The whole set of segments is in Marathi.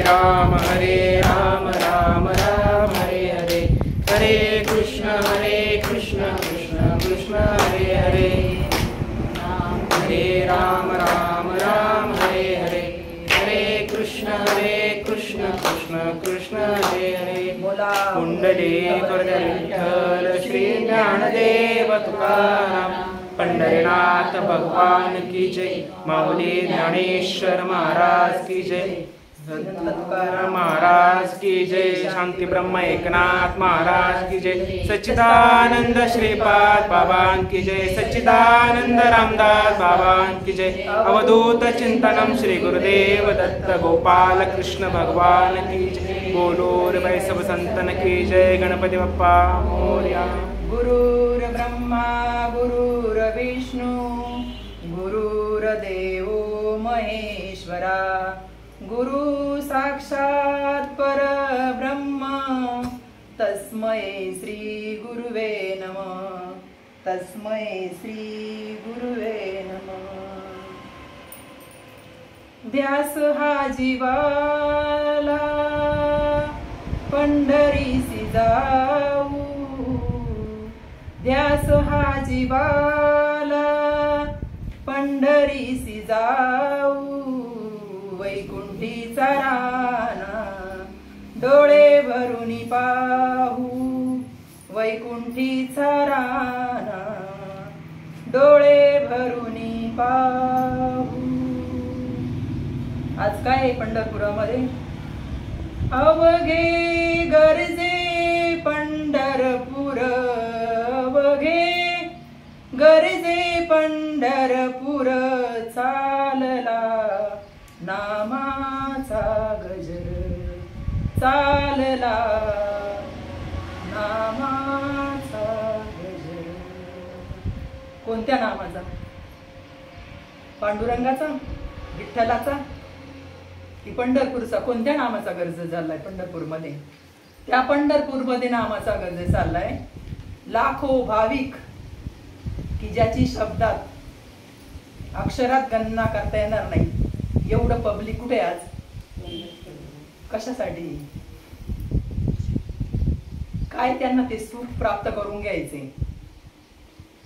राम राम राम हरे हरे, हरे कृष्ण कृष्ण कृष्ण हरे हरे, हरे राम राम हरे हरे, हरे कृष्ण कृष्ण कृष्ण हरे हरे. पुंडलीक विठ्ठल श्री ज्ञानदेव तुकाराम, पंढरीनाथ भगवान की जय, माऊली ज्ञानेश्वर महाराज की जय, तुकाराम महाराज की जय, शांती ब्रह्म एकनाथ महाराज की जय, सच्चिदानंद श्रीपाद बाबान की जय, सच्चिदानंद रामदास बाबान की जय, अवधूत चिंतनम श्री गुरुदेव दत्त गोपाल कृष्ण भगवान की जय, बोलो रे भाई सब संतन की जय, गणपति बप्पा मोरया. गुरुर् ब्रह्मा गुरुर्विष्णु गुरुर्देवो महेश्वरा, गुरु साक्षात् परब्रह्म, तस्मै श्री गुरुवे नमः, तस्मै श्री गुरुवे नमः. ध्यास हा जीवाला पंढरीसी जाऊ, ध्यास हा जीवाला पंढरीसी जाऊ, वैकुंठीचा राना डोळे भरून पाहू, वैकुंठीचा राना डोळे भरून पाहू. आज काय आहे पंढरपुरामध्ये? अवघे गरजे पंढरपूर, अवघे गरजे पंढरपूर, चालला नामाचा गजर, चालला नामाचा गजर. कोणत्या नामाचा? पांडुरंगाचा, विठ्ठलाचा की पंढरपूरचा? कोणत्या नामाचा गरज चाललाय पंढरपूरमध्ये? त्या पंढरपूरमध्ये नामाचा गरज चाललाय. लाखो भाविक की ज्याची शब्दात अक्षरात गणना करता येणार नाही एवढं पब्लिक कुठे आज? कशासाठी? काय त्यांना ते सुख प्राप्त करून घ्यायचे,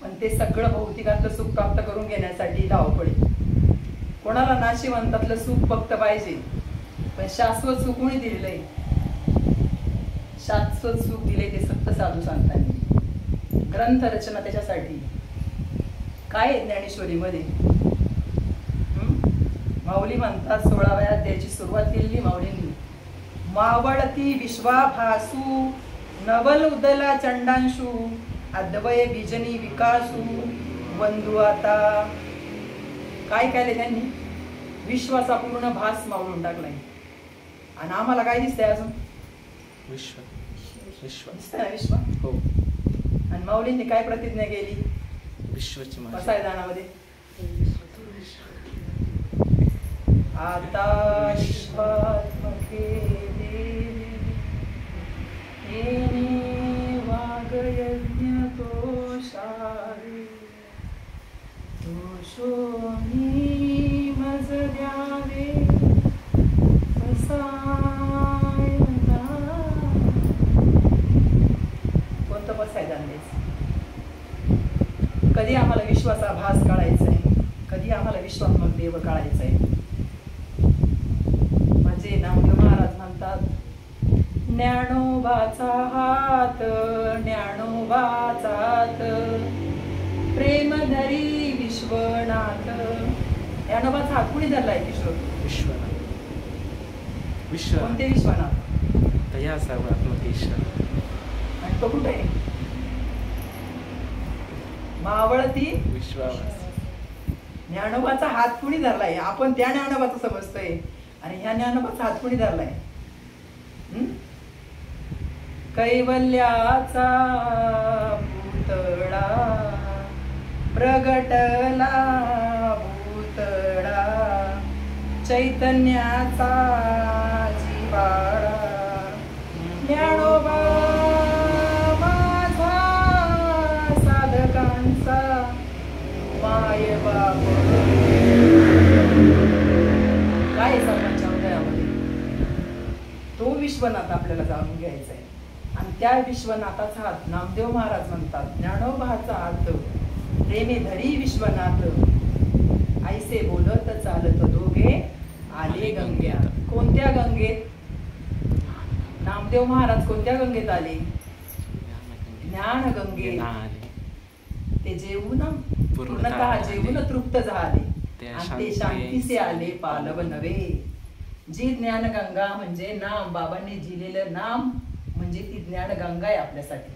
पण ते सगळं भौतिकातलं सुख प्राप्त करून घेण्यासाठी धावपळी. कोणाला नाशिवंतातलं सुख फक्त पाहिजे, पण शाश्वत सुख कोणी दिलेलंय? शाश्वत सुख दिले ते सप्त साधू सांगताना. ग्रंथ रचना त्याच्यासाठी. काय ज्ञानेश्वरीमध्ये माऊली म्हणतात 16व्या अध्यायाची सुरुवात केलेली माऊलींनी. मावळती विश्वाभासू नवल उदला चंडांशू, अद्वय बीजनी विकासू बंधू आता. काय केले त्यांनी? विश्वाचा पूर्ण भास मावळून टाकलाय. आणि आम्हाला काय दिसतंय अजून? विश्व विश्व दिसतंय ना विश्व. हो. आणि माऊलींनी काय प्रतिज्ञा केली विश्वाची पसायदानामध्ये? आता विश्वात्मके देवी येणे वागयज्ञ तोषावे, तोषोनी मज द्यावे पसायदान. कोणतं पसायदान द्यायचं? कधी आम्हाला विश्वाचा भास काढायचा आहे, कधी आम्हाला विश्वात्मक देव काढायचा आहे. माझे नामदेव महाराज म्हणतात, ज्ञानोबाचा हात, ज्ञानोबाचा हात, प्रेम धरी विश्वनाथ. ज्ञानोबाचा हात कुणी धरलाय? विश्वनाथ. विश्व कोणते विश्वनाथ? तया सर्वात्मक ईश्वर. आणि तो कुठे आहे? मावळती विश्वास. ज्ञानोबाचा हात कुणी धरलाय? आपण त्या ज्ञानोबाचा समजतोय, आणि ह्या ज्ञानोबाचा हात कुणी धरलाय? कैवल्याचा पुतळा प्रगटला, भूतळा चैतन्याचा जिवाळा. ज्ञानोबा माझा साधकांचा माय बाप. काय सर्वांच्या हृदयामध्ये विश्वनाथ आपल्याला जाणून घ्यायचं आहे. आणि त्या विश्वनाथाचा हात नामदेव महाराज म्हणतात, ज्ञानोबाचा हात प्रेमे धरी विश्वनाथ, ऐसे बोलत चालत दोघे आले गंग्यात. कोणत्या गंगेत? नामदेव महाराज कोणत्या गंगेत आले? ज्ञान गंगेत. ते जेवून पूर्णतः जेवून तृप्त झाले आणि ते शांतीचे आले पालव नव्हे. जी ज्ञान गंगा म्हणजे नाम, बाबांनी जिलेलं नाम म्हणजे ती ज्ञान गंगा आहे आपल्यासाठी.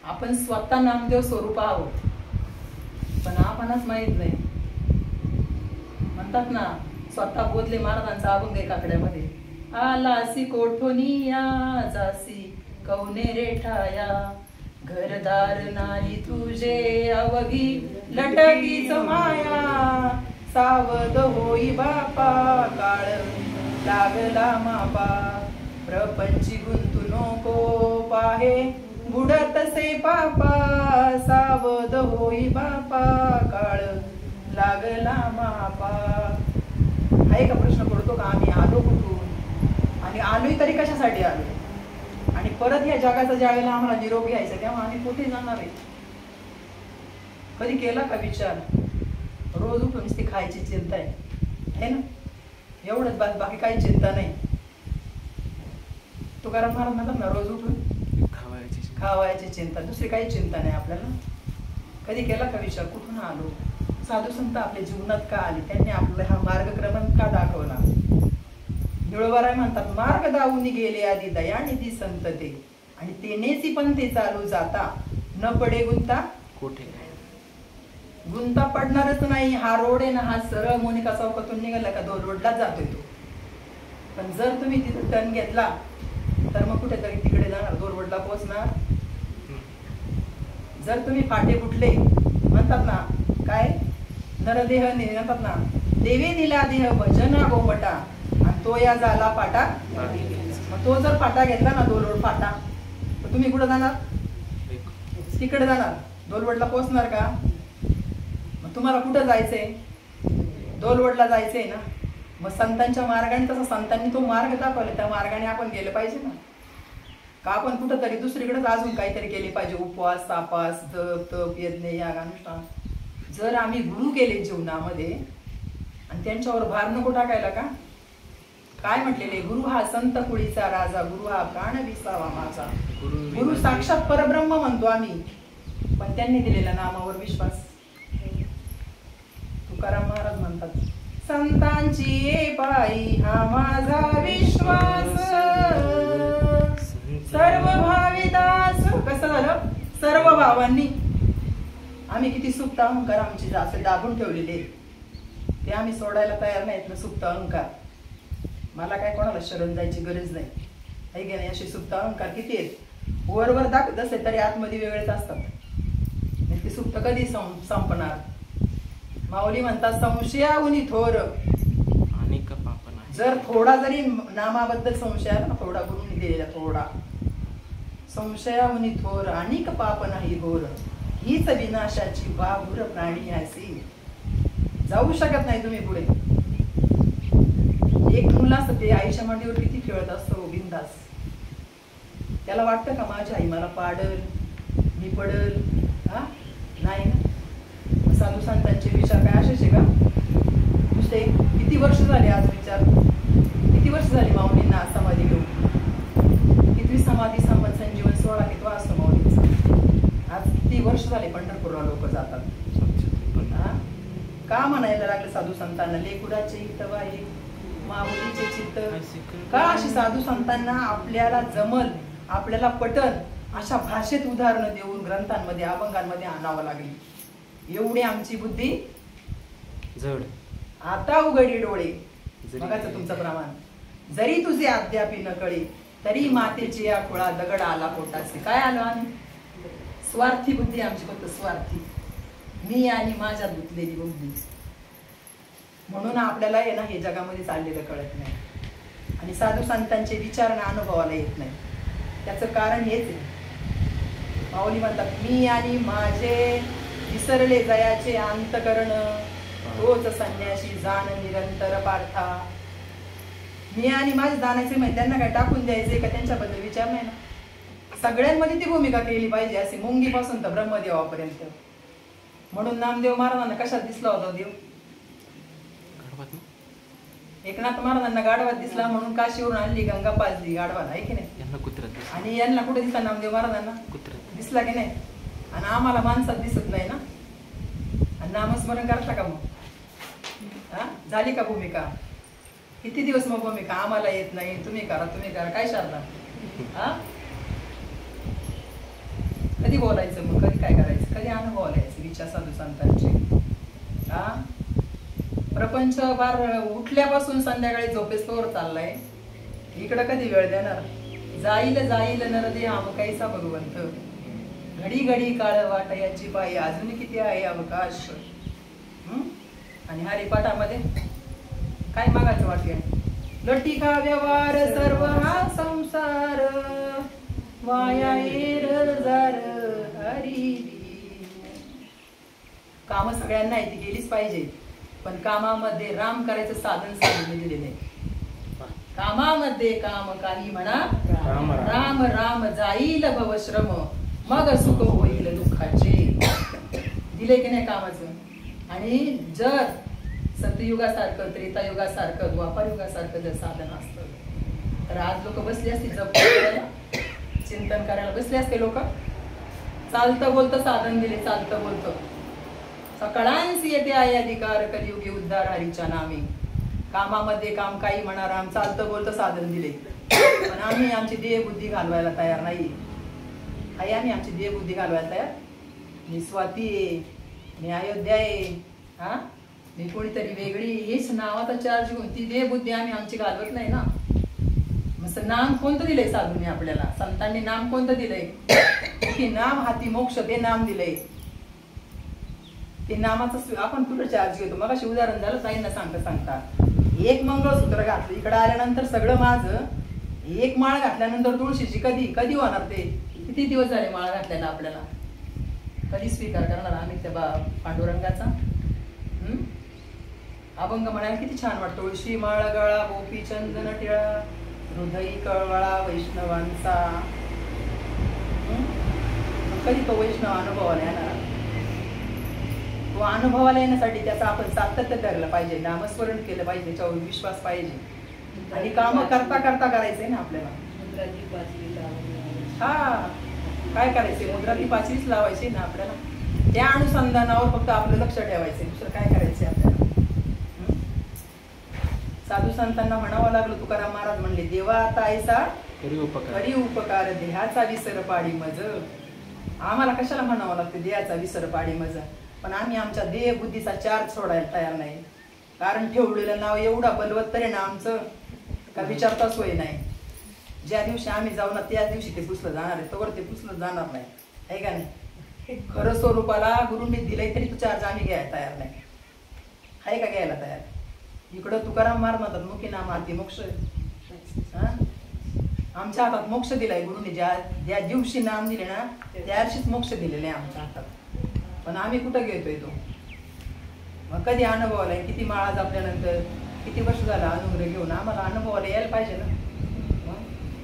आपण स्वतः नामदेव स्वरूप आहोत, पण आपणच माहित नाही. म्हणतात ना, स्वतः बोधले महाराजांचा अभंग आहे काकड्यामध्ये, आलासी कोठोनिया जासी कौने रेठाया, घरदार नाही तुझे अवघी लटकीच माया, सावध होई बापा काळ लागला मापा, प्रपंची गुंतू नको पाहे बुडतसे पापा, सावध होई बापा काळ लागला मापा. आहे का प्रश्न पडतो का आम्ही आलो कुठून आणि आलोय तरी कशासाठी आलो, आणि परत या जगाचा ज्या वेळेला आम्हाला निरोप घ्यायचा तेव्हा आम्ही कुठे जाणार आहे? कधी केला का विचार? रोज उठून ती खायची चिंता आहे ना, एवढंच बस, बाकी काही चिंता नाही. तुकाराम महाराज म्हणतात ना, रोज उठून खावायची चिंता, दुसरी काही चिंता नाही आपल्याला. कधी केला का विचार कुठून आलो? साधू संत आपल्या जीवनात का आले? त्यांनी आपल्याला हा मार्गक्रमण का दाखवला? निळोबाराय म्हणतात, मार्ग दावून गेले आधी दयानिधी संत ते, आणि तेनेची पण ते चालू जाता, न पडे गुंता कुठे गुंता पडणारच नाही. हा रोड आहे ना, हा सरळ मोनिका चौकातून निघाला का 2 रोडला जातोय तो. पण जर तुम्ही तिथे टर्न घेतला तर मग कुठेतरी तिकडे जाणार, 2 रोडला पोहोचणार. जर तुम्ही फाटे फुटले, म्हणतात ना काय, नरदेह म्हणतात ना, देवी दिला देह भजना गोमटा, आणि तो या झाला फाटा. मग तो जर फाटा घेतला ना, 2 रोड फाटा, तर तुम्ही कुठे जाणार? तिकडे जाणार. 2 रोडला पोहोचणार का? मग तुम्हाला कुठं जायचंय? 2 रोडला जायचंय ना. मग संतांच्या मार्गाने, तसा संतांनी तो मार्ग दाखवला, त्या मार्गाने आपण गेले पाहिजे ना. का आपण कुठं तरी दुसरीकडेच अजून काहीतरी केले पाहिजे? उपवास, तापास, जप, तप, यज्ञ, याग, अनुष्ठान. जर आम्ही गुरु केले जीवनामध्ये आणि त्यांच्यावर भार नको टाकायला का? काय म्हटलेले? गुरु हा संत कुळीचा राजा, गुरु हा प्राण विसावा माझा. गुरु साक्षात परब्रह्म म्हणतो आम्ही, पण त्यांनी दिलेल्या नामावर विश्वास. तुकाराम महाराज म्हणतात, संतांची पायी हा माझा विश्वास, सर्व भाविदास. कसं झालं? सर्व भावांनी. आम्ही किती सुप्त अहंकार आमची असे दाबून ठेवलेले, ते आम्ही सोडायला तयार नाहीत ना. सुप्त अहंकार, मला काय कोणाला शरण जायची गरज नाही, आहे की नाही? असे सुप्त अहंकार किती आहेत? वरवर दाखवत असते तरी आतमध्ये वेगळेच असतात. ते सुप्त कधी संपणार? माऊली म्हणतात, संशयाहुनी थोर अनेक पाप नाही. जर थोडा जरी नामाबद्दल संशय आला ना, थोडा गुरुनी दिलेला थोडा, संशयाहुनी थोर अनेक पाप नाही घोर, हीच विनाशाची वाघुर प्राणी असे. जाऊ शकत नाही तुम्ही पुढे. एक मुलं असतं, ते आईच्या मांडीवर किती खेळत असतो बिंदास. त्याला वाटतं का माझी आई मला पाडल, मी पडल? हा नाही ना. साधू संतांचे विचार काय असेच आहे का? नुसते किती वर्ष झाले आज विचार, किती वर्ष झाली माऊलींना समाधी घेऊन? कितवी समाधी संजीवन सोहळा कितवा असतो माऊलींचा? आज किती वर्ष झाले पंढरपूरला लोक जातात. का म्हणायला लागले साधू संतांना, लेकुडाचे हितवाई माऊलीचे चित्त? का अशी साधू संतांना आपल्याला जमल, आपल्याला पटल अशा भाषेत उदाहरणं देऊन ग्रंथांमध्ये, अभंगांमध्ये आणावं लागली? एवढी आमची बुद्धी जड. आता उघडी डोळे, बघायचं तुमचं प्रमाण. जरी तुझे अद्यापी न कळे, तरी मातेची या खुळा दगड आला पोटासे. काय आलो आम्ही? स्वार्थी बुद्धी आमची, फक्त स्वार्थी, मी आणि माझ्यात गुंतलेली बुद्धी. म्हणून आपल्याला आहे ना, हे जगामध्ये चाललेलं कळत नाही आणि साधू संतांचे विचार ना अनुभवाला येत नाही. त्याचं कारण हेच आहे. माऊली म्हणतात, मी आणि माझे विसरले जयाचे अंतकरण, तोच संन्याशी जाण निरंतर पार्था. मी आणि माझे जाण्याचे माहिती त्यांना काय टाकून द्यायचे का त्यांच्याबद्दल विचार नाही ना. सगळ्यांमध्ये ती भूमिका केली पाहिजे असे मुंगीपासून तर ब्रह्मदेवापर्यंत. म्हणून नामदेव महाराजांना कशात दिसला होता देव? एकनाथ महाराजांना गाढवात दिसला म्हणून काशीवरून आणली गंगा पाजली गाढवाला, आहे की नाही? आणि यांना कुठे दिसला नामदेव महाराजांना? दिसला की नाही? आणि आम्हाला माणसात दिसत नाही ना. आणि नामस्मरण करता का मग? हा झाली का भूमिका? किती दिवस मग भूमिका आम्हाला येत नाही, तुम्ही करा काय शारदा? हा कधी बोलायचं मग? कधी काय करायचं? कधी अनुभव यायचे विचार साधू संतांचे? हा प्रपंच फार उठल्यापासून संध्याकाळी झोपेस्तोवर चाललाय. इकडं कधी वेळ देणार? जाईल नरदे आमकाईचा भगवंत, घडी घडी काळ वाट याची पायी अजून किती आहे अवकाश. आणि हरिपाठामध्ये काय मागायचं वाक्य? लटिका व्यवहार सर्व हा संसार, वाया जार हरी. काम सगळ्यांना आहे ती केलीच पाहिजे, पण कामामध्ये राम करायचं साधन सांगितलं दिलेलं आहे. कामामध्ये काम काही म्हणा राम राम जाईल भवश्रम, मग सुख होईल दुःखाचे. दिले की नाही कामाचं? आणि जर सतयुगासारखं त्रेतायुगासारखं द्वापारयुगासारखं जर साधन असतं तर आज लोक बसले असते जप करायला, चिंतन करायला बसले असते लोक. चालतं बोलतं साधन दिले, चालतं बोलतं सकळांसी येते आहे अधिकार, कलियुगी उद्धार हरीच्या नामी. कामामध्ये काम काही म्हणा राम, चालतं बोलतं साधन दिले, पण आम्ही आमची देह बुद्धी घालवायला तयार नाही. आई आम्ही आमची देह बुद्धी घालवायला तयार. मी स्वाती आहे, मी अयोध्या आहे, हा मी कोणीतरी वेगळी, हेच नावाचा चार्ज घेऊन ती देह बुद्धी आम्ही आमची घालवत नाही ना. मग नाम कोणतं दिलंय साधूने आपल्याला? संतांनी नाम कोणतं दिलंय? की नाम हाती मोक्ष, ते नाम दिलंय. ते नामाचं आपण कुठं चार्ज घेतो? मग अशी उदाहरण झालं ताईंना सांगता एक मंगळसूत्र घातलं, इकडे आल्यानंतर सगळं माझं. एक माळ घातल्यानंतर तुळशीची कधी होणार? ते किती दिवस झाले माळ घातल्याला आपल्याला? कधी स्वीकार करणार आम्ही त्या पांडुरंगाचा? अभंग म्हणायला किती छान वाटतं. तुळशी माळ गळा गोपी चंदन टिळा, हृदयी कळवळा वैष्णवांचा. कधी तो वैष्णव अनुभवाला येणार? तो अनुभवाला येण्यासाठी त्याचा आपण सातत्य धरलं पाहिजे, नामस्मरण केलं पाहिजे, त्याच्यावर विश्वास पाहिजे. आणि काम करता करायचंय ना आपल्याला. हा काय करायचंय? मुद्रा ती 5वीच लावायची ना आपल्याला. त्या अनुसंधानावर फक्त आपलं लक्ष ठेवायचंय, दुसरं काय करायचंय आपल्याला? साधू संतांना म्हणावं लागलं, तुकाराम महाराज म्हणले, देवा आता ऐसा हरी उपकार, देहाचा विसर पाडी मज. आम्हाला कशाला म्हणावं लागतं देहाचा विसर पाडी मज? पण आम्ही आमच्या देह बुद्धीचा चार्ज सोडायला तयार नाही. कारण ठेवलेलं नाव एवढा बलवत्तर आहे ना आमचं, का विचारता सोय नाही. ज्या दिवशी आम्ही जाऊ ना त्या दिवशी ते पुसलं जाणार आहे, तोवर ते पुसलं जाणार नाही, आहे का नाही? खरं स्वरूपाला गुरुंनी दिलंय तरी तो चार्ज आम्ही घ्यायला तयार नाही, आहे का घ्यायला तयार? इकडं तुकाराम महाराज म्हणतात मुखी नाम हाती मोक्ष. आमच्या हातात मोक्ष दिलाय गुरुने. ज्या दिवशी नाम दिले ना त्या दिवशीच मोक्ष दिलेले आहे आमच्या हातात. पण आम्ही कुठं घेतोय तो? मग कधी अनुभवाला? किती माळा जपल्यानंतर किती वर्ष झालं अनुग्रह घेऊन? आम्हाला अनुभवाला यायला पाहिजे ना.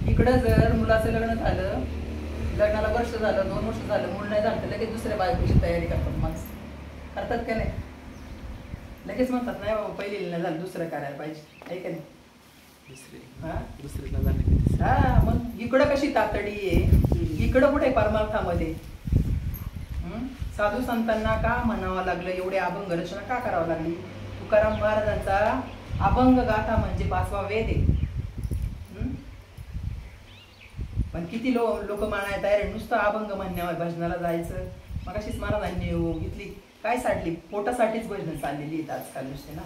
इकडं जर मुलाचं लग्न झालं, लग्नाला वर्ष झालं, 2 वर्ष झालं, मूल नाही झालं, लगेच दुसऱ्या बायकोची तयारी करतात माणसं. करतात का नाही? लगेच म्हणतात नाही बाबा पहिली नाही झालं, दुसरं करायला पाहिजे, आहे का नाही? हा मग इकडं कशी तातडी आहे, इकडं कुठे परमार्थामध्ये? साधू संतांना का म्हणावं लागलं? एवढे अभंग रचना का करावं लागली? तुकाराम महाराजांचा अभंग गाथा म्हणजे 5वा वेद आहे. पण किती लोक मानायला तयार आहे नुसतं अभंग म्हणण्यावर भजनाला जायचं. मग अशीच महाराजांनी घेतली काय साठली? पोटासाठीच भजन चाललेली आहेत आजकाल नुसते ना.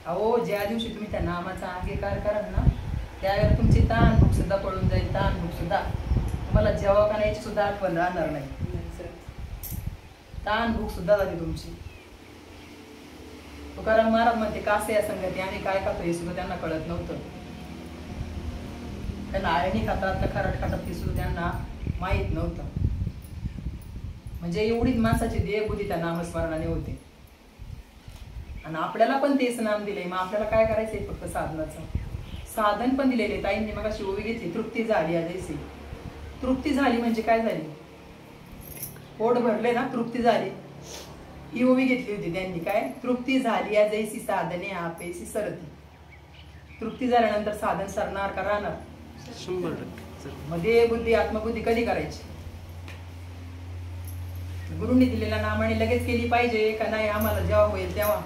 अहो ज्या दिवशी तुम्ही त्या नामाचा अंगीकार कराल ना त्यावेळेला तुमची ताण भूक सुद्धा पळून जाईल. ताण भूक सुद्धा तुम्हाला जेव्हा का याची सुद्धा आठवण राहणार नाही. ताण भूक सुद्धा झाली तुमची. तुकाराम महाराज म्हणते कासे या संगती आम्ही काय खातो हे सुद्धा त्यांना कळत नव्हतं. त्यांना आळणी खातात का खारट खातात हे सुद्धा त्यांना माहीत नव्हतं. म्हणजे एवढीच माणसाची देहबुद्धी त्या नामस्मरणाने होते. आणि आपल्याला पण तेच नाम दिलंय. मग आपल्याला काय करायचंय? फक्त साधनाचं साधन पण दिलेले. ताईंनी मग अशी ओवी घेतली, तृप्ती झाली जैसी. तृप्ती झाली म्हणजे काय झाली? पोट भरले ना, तृप्ती झाली. ही ओवी घेतली होती त्यांनी. काय? तृप्ती झाली या जैसी साधने आपेसी सरती. तृप्ती झाल्यानंतर साधन सरणार का राहणार? 100%. मध्ये बुद्धी आत्मबुद्धी कधी करायची? गुरुंनी दिलेल्या नामाने लगेच केली पाहिजे का नाही? आम्हाला जेव्हा होईल तेव्हा.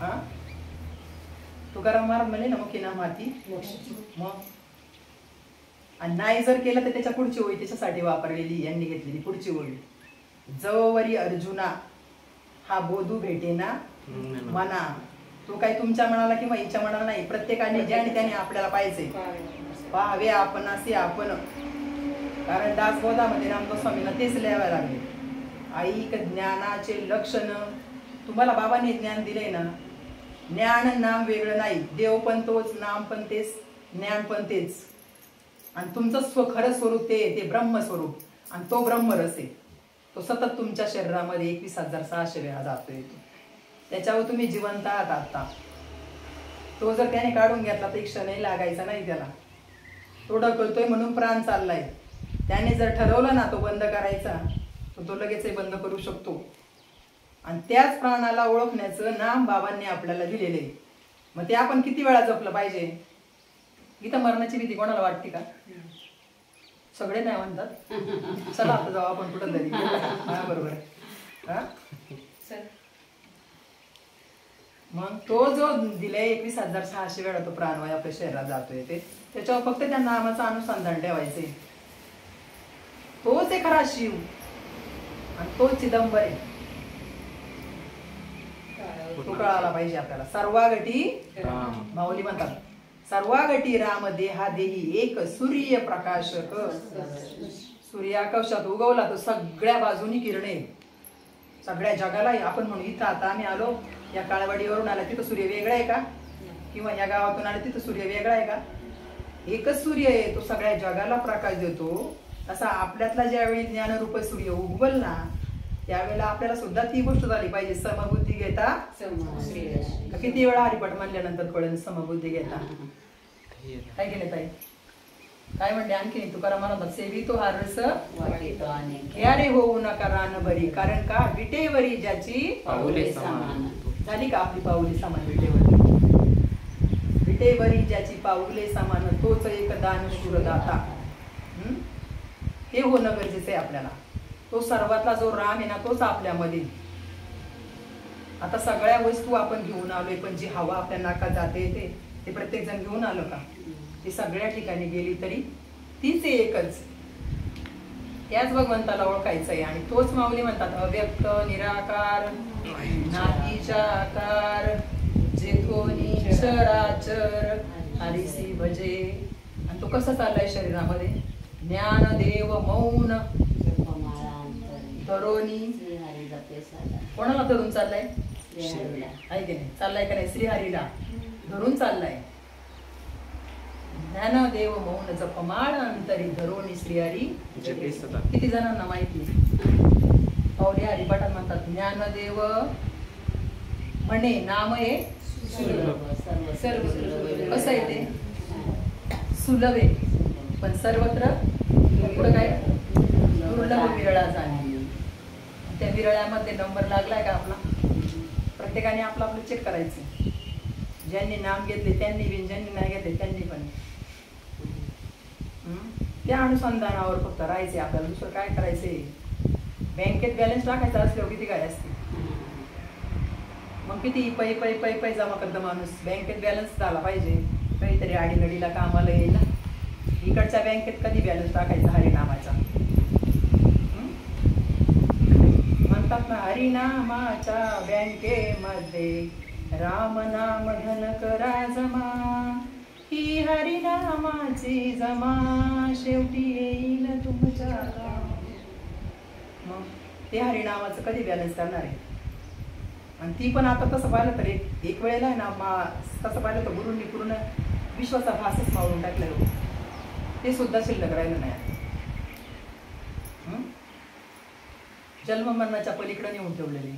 हा, तुकाराम महाराज म्हणे ना, मुखी नाम हाती. मग आणि नाही जर केलं तर त्याच्या पुढची ओळी त्याच्यासाठी वापरलेली, यांनी घेतलेली पुढची ओळी. जवरी अर्जुना हा बोधू भेटेना मना. तो काही तुमच्या मनाला किंवा हिच्या मनाला नाही, प्रत्येकाने ज्याने त्याने आपल्याला पाहिजे. पाहावे आपण असे आपण. कारण दासबोधामध्ये रामदास स्वामींना तेच लिहायला लागले. ऐक ज्ञानाचे लक्षण. तुम्हाला बाबांनी ज्ञान दिले ना, ज्ञान नाम वेगळं नाही. देव पण तोच, नाम पण तेच, ज्ञान पण तेच. आणि तुमचं खरं स्वरूप ते ब्रह्मस्वरूप. आणि तो ब्रह्मरस आहे. तो सतत तुमच्या शरीरामध्ये 21,600 वेळा जातोय. त्याच्यावर तुम्ही जिवंत आहात आता. तो जर त्याने काढून घेतला तर क्षणही लागायचा नाही त्याला. तो ढकलतोय म्हणून प्राण चाललाय. त्याने जर ठरवलं ना तो बंद करायचा, तर तो लगेच बंद करू शकतो. आणि त्याच प्राणाला ओळखण्याचं नाम बाबांनी आपल्याला दिलेलं आहे. मग ते आपण किती वेळा जपलं पाहिजे? इथं मरणाची भीती कोणाला वाटते का? सगळे नाही म्हणतात. चला आता जाऊ आपण कुठं तरी. बरोबर. हा, मग तो जो दिलाय 21,600 वेळा तो प्राणवायू आपल्या शरीरात जातोय, त्याच्यावर फक्त त्या नामाचं अनुसंधान ठेवायचंय. तोच आहे खरा शिव आणि तोच चिदंबर आहे. तो कळाला पाहिजे आपल्याला. सर्वागटी माऊली म्हणतात, सर्वागटी राम देहा देही एक सूर्य प्रकाशक. सूर्य आकाशात उगवला तो सगळ्या बाजूनी किरणे, सगळ्या जगाला. आपण म्हणू इथं आता आम्ही आलो या काळवाडीवरून आला, तिथं सूर्य वेगळा आहे का? किंवा या गावातून आला तिथं सूर्य वेगळा आहे का? एकच सूर्य आहे. तो सगळ्या जगाला प्रकाश देतो. असा आपल्यातला ज्यावेळी ज्ञानरूप सूर्य उगवल ना, त्यावेळेला आपल्याला सुद्धा ती गोष्ट झाली पाहिजे. समबुद्धी घेता. किती वेळा हरिपाठ म्हणल्यानंतर कळेल समबुद्धी घेता. काय केलं ताई? काय म्हणले आणखी? तुकाराम महाराज सेवी तो हा रस यारे होऊ नका रान भरी. कारण का? विटेवरी ज्याची पाऊले समान. झाली का आपली पाऊले समान? विटेवरी, विटेवरी ज्याची पाऊले समान तोच एक दान शूरदाता. हे होणं गरजेचं आहे आपल्याला. तो सर्वातला जो राम आहे ना, तोच आपल्यामध्ये. आता सगळ्या वस्तू आपण घेऊन आलोय, पण जी हवा आपल्या नाकात जाते ते प्रत्येक जण घेऊन आलो का? ती सगळ्या ठिकाणी गेली तरी तीच एकच. याच भगवंताला ओळखायचं आहे. आणि तोच माऊली म्हणतात अव्यक्त निराकार नातीचा आकार जेथोनी चराचर हरिसी भजे. आणि तो कसा चाललाय शरीरामध्ये? ज्ञानदेव मौन तरोनी. कोणाला धरून चाललाय? आहे की नाही? चाललाय का नाही? श्रीहरीला धरून चाललाय. ज्ञानदेव मौन जपमाळ अंतरी धरोनी श्रीहरी. किती जणांना माहिती? पावले हरिपाठात म्हणतात ज्ञानदेव म्हणे नाम हे सर्व. कसं आहे ते? सुलभ आहे, पण सर्वत्र पुढं काय? दुर्लभ विरळा जाणे. त्या विरळ्यामध्ये नंबर लागलाय का आपला? प्रत्येकाने आपलं आपलं चेक करायचं. ज्यांनी नाम घेतले त्यांनी बिन, ज्यांनी नाही घेतले त्यांनी पण. त्या अनुसंधानावर फक्त राहायचे आपल्याला. दुसरं काय करायचंय? बँकेत बॅलन्स टाकायचा असल्यावर किती काय असते? मग किती पै पै पै पै जमा करतं माणूस. बँकेत बॅलन्स झाला पाहिजे. काहीतरी आडीनडीला कामाला येईल. इकडच्या बँकेत कधी बॅलन्स टाकायचा हरिनामाचा? म्हणतात ना, हरिनामाच्या बँकेमध्ये राम नाम धन करा जमा. ही हरिनामाची जमा शेवटी येईल तुमच्या. मग ते हरिनामाचं कधी बॅलन्स करणार आहे? आणि ती पण आता तसं पाहिलं तर एक वेळेला आहे ना, तसं पाहिलं तर गुरुंनी पूर्ण विश्वाचा भासच मावळून टाकलेलं. ते सुद्धा शिल्लक राहिलं नाही. जन्म मरणाच्या पलीकडे नेऊन ठेवलेले.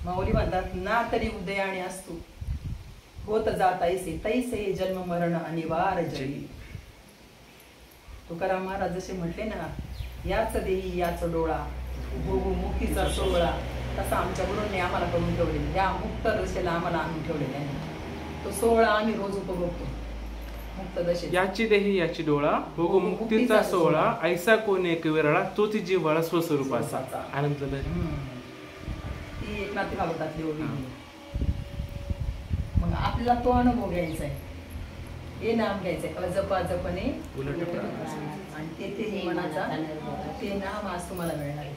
माऊली म्हणतात ना तरी उदयाने असतो होत जात ऐसे तैसे जन्म मरण अनिवार्य जळी. तुकाराम महाराज जसे म्हटले ना, याच देही याच डोळा भोगू मुक्तीचा सोहळा, तसा आमच्या गुरूंनी आम्हाला करून ठेवले. या मुक्त दशेला आम्हाला आणून ठेवले त्यांनी. तो सोहळा आम्ही रोज उपभोगतो. मुक्त दशे याची देही याची डोळा भोगू मुक्तीचा सोहळा, ऐसा कोण एक विरळा तोच जिव्हाळा स्वस्वरूपाचा. आनंद ती एकनाथी भागवतातली ओवी. मग आपल्याला तो अनुभव घ्यायचा आहे, हे नाम घ्यायचंय अजप अजपणे आणि तेथे मनाचा ते नाम आज तुम्हाला मिळणार आहे.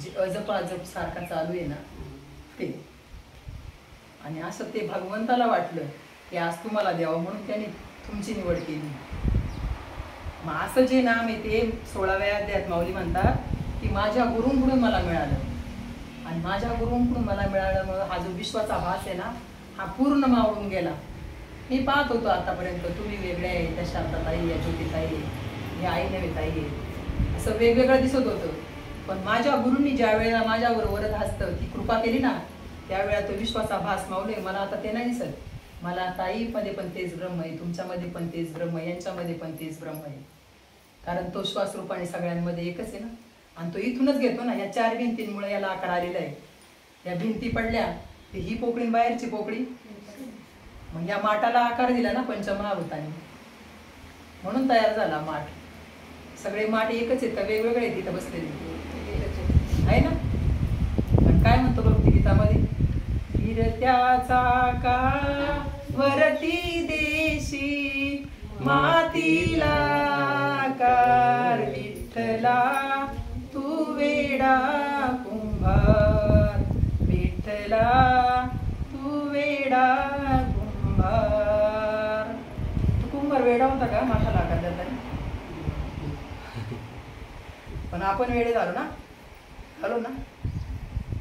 जे अजप अजप सारखा चालू आहे ना ते. आणि असं ते भगवंताला वाटलं की आज तुम्हाला द्यावं म्हणून त्याने तुमची निवड केली. मग असं जे नाम आहे ते 16व्या अध्यायात माऊली म्हणतात की माझ्या गुरूंकडून मला मिळालं. आणि माझ्या गुरूंकडून मला मिळाल्यामुळं हा जो विश्वाचा भास आहे ना हा पूर्ण मावळून गेला. मी पाहत होतो आतापर्यंत तुम्ही वेगळे आहे, त्या शांताताई आहे, ज्योतिताई आहे, ही आई नव्हेताई आहे, असं वेगवेगळं दिसत होतं. पण माझ्या गुरूंनी ज्या वेळेला माझ्यावर वरद हस्त ती कृपा केली ना त्यावेळेला तो विश्वाचा भास मावले. मला आता ते नाही दिसत. मला ताईमध्ये पण तेच ब्रह्म आहे, तुमच्यामध्ये पण तेच ब्रह्म आहे, यांच्यामध्ये पण तेच ब्रह्म आहे. कारण तो श्वास रूपाने सगळ्यांमध्ये एकच आहे ना. आणि तो इथूनच घेतो ना. या 4 भिंतींमुळे याला आकार आलेला आहे. या भिंती पडल्या की ही पोकळी बाहेरची पोकळी, मग या माठाला आकार दिला ना पंचमहाभूतांनी, म्हणून तयार झाला माठ. सगळे माठ एकच आहेत का वेगवेगळे आहेत तिथं बसलेले आहे ना. पण काय म्हणतो भक्तिगीतामध्ये, फिरत्याचा का वरती देशी मातीला कार विठ्ठला तू वेडा कुंभार, विठ्ठला तू वेडा कुंभार. तू कुंभार वेडा होता का माठाला आकार देताना? पण आपण वेडे झालो ना, झालो ना.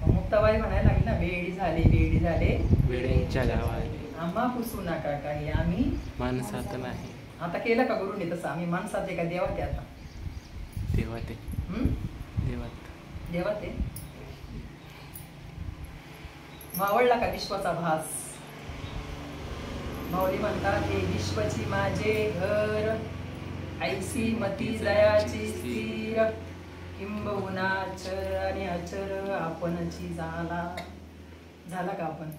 मुक्ताबाई म्हणायला लागली ना, वेडी झाले वेडी झाले वेड्यांच्या गावाले आम्हा पुसू नका काही आम्ही माणसात नाही. आता केलं का गुरुने तसं? आम्ही माणसाचे का देवात आहे आता? देवात देवात देवात आहे. मावळला का विश्वाचा भास? माऊली म्हणतात हे विश्वची माझे घर, ऐसी मती दयाची स्थिर, किंबहुना अचर आणि अचर आपणची झाला का आपण?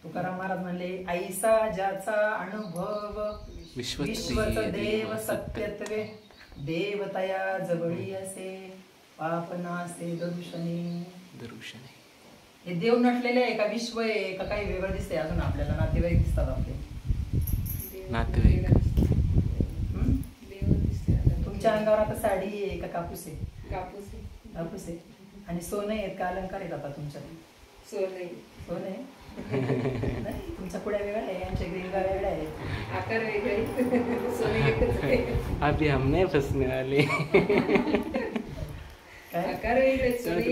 तुकाराम महाराज म्हणले ऐसा ज्याचा अनुभव विश्वच देव सत्यत्वे, देवतया जवळी असे पापनासे दर्शनी. हे देव नटलेले आहे का विश्व आहे का काही वेगळं दिसतंय? अजून आपल्याला नातेवाईक दिसतात आपले नातेवाईक. तुमच्या अंगावर आता साडी आहे का कापूस आहे? कापूस आहे. आणि सोनं आहेत का अलंकार आहेत आता तुमच्यात? सोनं आहे. तुमचा पुढे वेगळा आहे, आमच्या ग्रीनगा वेगळ्या आहे, आकार वेगळे. अभी हम नहीं फंसने वाले.